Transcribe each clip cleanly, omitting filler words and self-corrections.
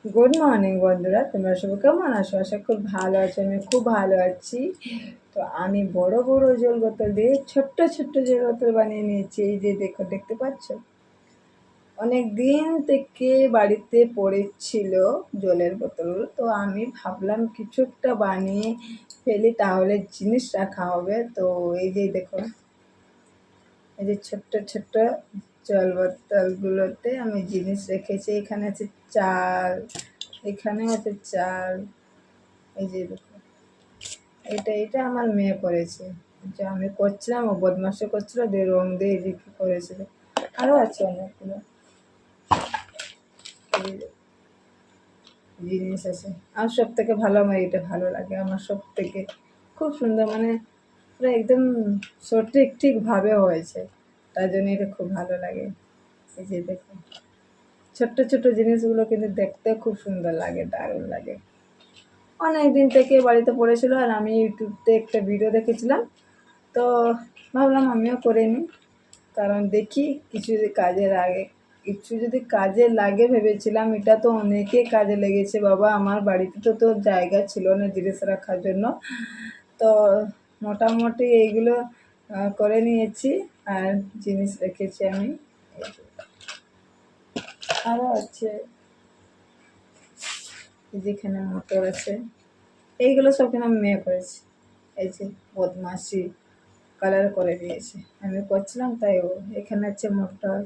Good morning বন্ধুরা, তোমরা সবাই কেমন আছো? আশা করি ভালো আছো। আমি খুব ভালো আছি। তো আমি বড় বড় জল বোতল দিয়ে ছোট্ট ছোট্ট জল বোতল বানিয়ে নিয়েছি। এই যে দেখো, দেখতে পাচ্ছ? অনেক দিন থেকে বাড়িতে পড়েছিল জলের বোতল, তো আমি ভাবলাম কিছু একটা বানিয়ে ফেলি, তাহলে জিনিস রাখা হবে। তো এই যে দেখো, এই যে ছোট্ট ছোট্ট জল বোতলগুলোতে আমি জিনিস রেখেছি। এখানে আছে চাল, এখানে আছে চাল। এই যে দেখো, এটা আমার মেয়ে করেছে। যে আমি করছিলাম, ও বদমাশি করছিল, দিয়ে রং দিয়ে এই যে কি করেছিল। আরও আছে অনেকগুলো এই যে জিনিস আছে। আর সব থেকে ভালো আমার এটা ভালো লাগে। আমার সব থেকে খুব সুন্দর, মানে পুরো একদম সঠিক ঠিকভাবে হয়েছে, তার জন্য এটা খুব ভালো লাগে। এই যে দেখো, ছোট্ট ছোট্ট জিনিসগুলো কিন্তু দেখতে খুব সুন্দর লাগে, দারুণ লাগে। অনেক দিন থেকে বাড়িতে পড়েছিল, আর আমি ইউটিউবতে একটা ভিডিও দেখেছিলাম, তো ভাবলাম আমিও করে নিই। কারণ দেখি কিছু যদি কাজে লাগে ভেবেছিলাম। এটা তো অনেকে কাজে লেগেছে বাবা। আমার বাড়িতে তো জায়গা ছিল না জিনিস রাখার জন্য, তো মোটামুটি এইগুলো করে নিয়েছি। আর জিনিস রেখেছি আমি। আরও আছে, যেখানে মোটর আছে, এইগুলো সব কিনা আমি মেয়ে করেছি। এই যে বদমাসি কালার করে দিয়েছে, আমি করছিলাম তাই ও। এখানে আছে মোটর।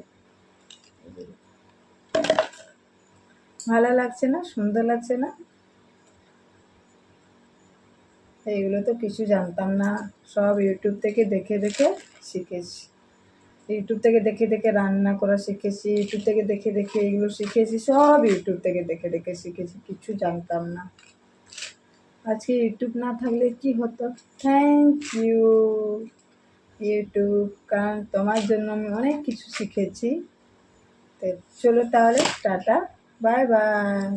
ভালো লাগছে না? সুন্দর লাগছে না? এইগুলো তো কিছু জানতাম না, সব ইউটিউব থেকে দেখে দেখে শিখেছি। ইউটিউব থেকে দেখে দেখে রান্না করা শিখেছি, ইউটিউব থেকে দেখে দেখে এগুলো শিখেছি, সব ইউটিউব থেকে দেখে দেখে শিখেছি, কিছু জানতাম না। আজকে ইউটিউব না থাকলে কি হতো। থ্যাংক ইউ ইউটিউব, কারণ তোমার জন্য আমি অনেক কিছু শিখেছি। তো চলো তাহলে, টাটা, বাই বাই।